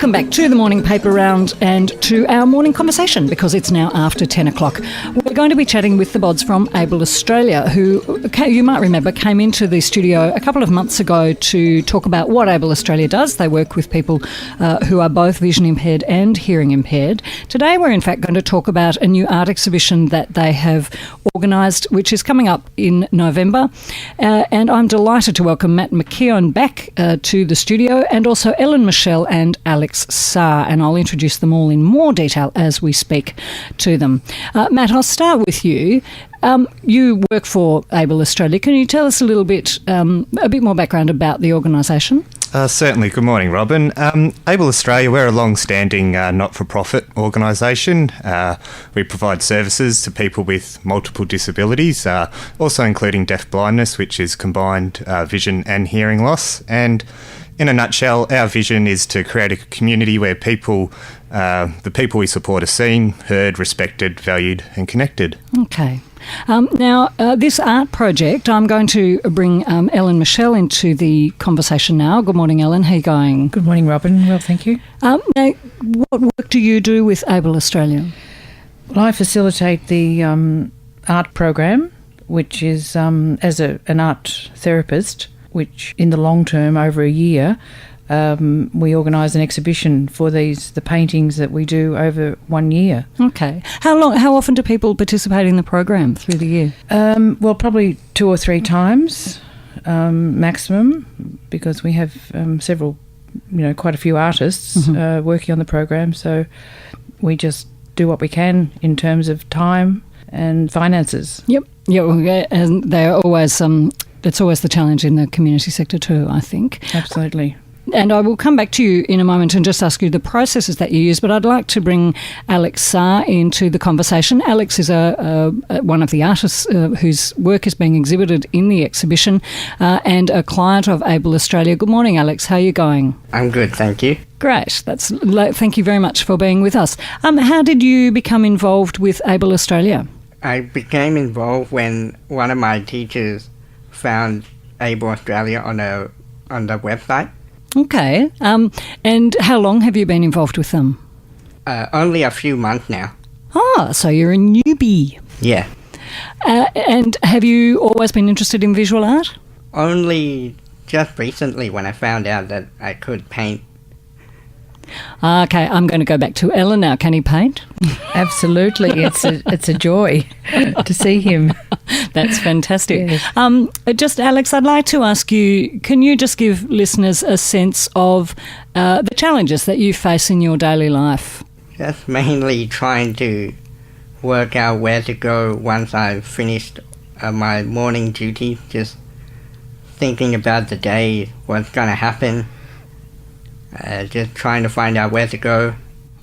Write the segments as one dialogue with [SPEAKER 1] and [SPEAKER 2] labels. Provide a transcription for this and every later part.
[SPEAKER 1] Welcome back to the morning paper round and to our morning conversation, because it's now after 10 o'clock. We're going to be chatting with the Bods from Able Australia, who, you might remember, came into the studio a couple of months ago to talk about what Able Australia does. They work with people who are both vision impaired and hearing impaired. Today we're in fact going to talk about a new art exhibition that they have organised, which is coming up in November. And I'm delighted to welcome Matt McKeown back to the studio, and also Ellen Michel and Alex Saar, and I'll introduce them all in more detail as we speak to them. Matt, I'll start with you. You work for Able Australia. Can you tell us a little bit, a bit more background about the organisation?
[SPEAKER 2] Certainly. Good morning, Robin. Able Australia, we're a long-standing not-for-profit organisation. We provide services to people with multiple disabilities, also including deaf blindness, which is combined vision and hearing loss. And in a nutshell, our vision is to create a community where the people we support are seen, heard, respected, valued and connected.
[SPEAKER 1] Okay. Now, this art project, I'm going to bring Ellen Michel into the conversation now. Good morning, Ellen. How are you going?
[SPEAKER 3] Good morning, Robin. Well, thank you.
[SPEAKER 1] Now, what work do you do with Able Australia?
[SPEAKER 3] Well, I facilitate the art program, which is as an art therapist, which in the long term, over a year, we organise an exhibition for the paintings that we do over 1 year.
[SPEAKER 1] Okay. How often do people participate in the program through the year?
[SPEAKER 3] Well, probably 2 or 3 times maximum, because we have several, quite a few artists working on the program. So we just do what we can in terms of time and finances.
[SPEAKER 1] Yep. Yeah, and they're always it's always the challenge in the community sector too, I think.
[SPEAKER 3] Absolutely.
[SPEAKER 1] And I will come back to you in a moment and just ask you the processes that you use, but I'd like to bring Alex Saar into the conversation. Alex is one of the artists whose work is being exhibited in the exhibition and a client of Able Australia. Good morning, Alex. How are you going?
[SPEAKER 4] I'm good, thank you.
[SPEAKER 1] Great. Thank you very much for being with us. How did you become involved with Able Australia?
[SPEAKER 4] I became involved when one of my teachers found Able Australia on the website.
[SPEAKER 1] Okay. And how long have you been involved with them?
[SPEAKER 4] Only a few months now.
[SPEAKER 1] Ah, so you're a newbie.
[SPEAKER 4] Yeah.
[SPEAKER 1] And have you always been interested in visual art?
[SPEAKER 4] Only just recently when I found out that I could paint.
[SPEAKER 1] Okay, I'm going to go back to Ellen now. Can he paint?
[SPEAKER 3] Absolutely. It's a joy to see him.
[SPEAKER 1] That's fantastic.
[SPEAKER 3] Yes.
[SPEAKER 1] Just, Alex, I'd like to ask you, can you just give listeners a sense of the challenges that you face in your daily life?
[SPEAKER 4] Just mainly trying to work out where to go once I've finished my morning duty, just thinking about the day, what's going to happen. Just trying to find out where to go.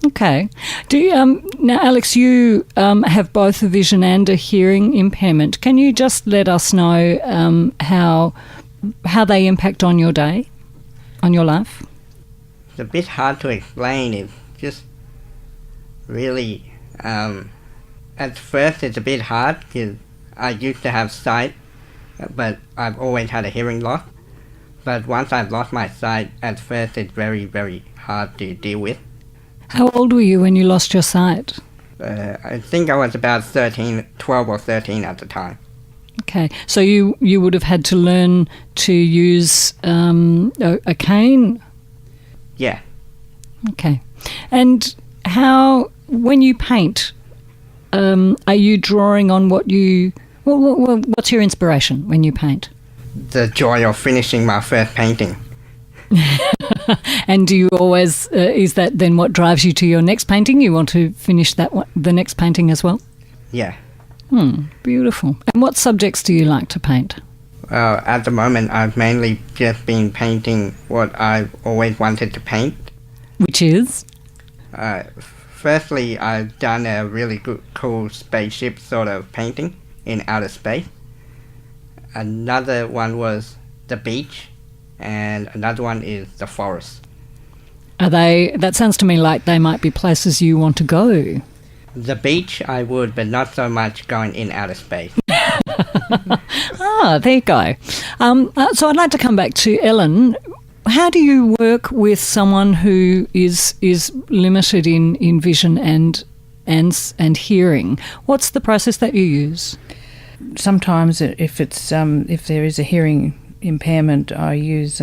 [SPEAKER 1] Okay. Now, Alex, you have both a vision and a hearing impairment. Can you just let us know how they impact on your day, on your life?
[SPEAKER 4] It's a bit hard to explain. It's just really... at first it's a bit hard because I used to have sight, but I've always had a hearing loss. But once I've lost my sight, at first it's very, very hard to deal with.
[SPEAKER 1] How old were you when you lost your sight?
[SPEAKER 4] I think I was about 12 or 13 at the time.
[SPEAKER 1] Okay, so you would have had to learn to use a cane?
[SPEAKER 4] Yeah.
[SPEAKER 1] Okay. And when you paint, are you drawing on what's your inspiration when you paint?
[SPEAKER 4] The joy of finishing my first painting.
[SPEAKER 1] And do you always, is that then what drives you to your next painting? You want to finish the next painting as well?
[SPEAKER 4] Yeah.
[SPEAKER 1] Beautiful. And what subjects do you like to paint?
[SPEAKER 4] Well, at the moment I've mainly just been painting what I've always wanted to paint.
[SPEAKER 1] Which is?
[SPEAKER 4] Firstly, I've done a really cool spaceship sort of painting in outer space. Another one was the beach, and another one is the forest.
[SPEAKER 1] That sounds to me like they might be places you want to go.
[SPEAKER 4] The beach I would, but not so much going in outer space.
[SPEAKER 1] There you go. So I'd like to come back to Ellen. How do you work with someone who is limited in vision and hearing? What's the process that you use?
[SPEAKER 3] Sometimes, if there is a hearing impairment, I use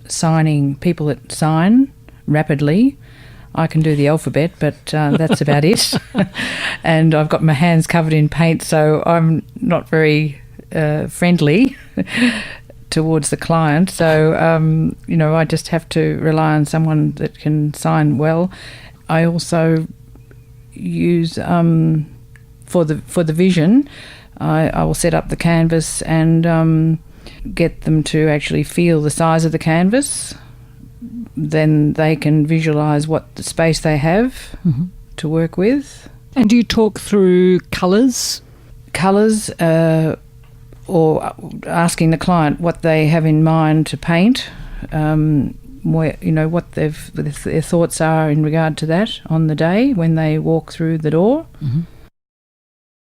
[SPEAKER 3] signing, people that sign rapidly. I can do the alphabet, but that's about it. And I've got my hands covered in paint, so I'm not very friendly towards the client. So, I just have to rely on someone that can sign well. I also use, for the vision, I will set up the canvas and get them to actually feel the size of the canvas. Then they can visualise what the space they have to work with.
[SPEAKER 1] And do you talk through colours?
[SPEAKER 3] Colours, or asking the client what they have in mind to paint, what their thoughts are in regard to that on the day when they walk through the door.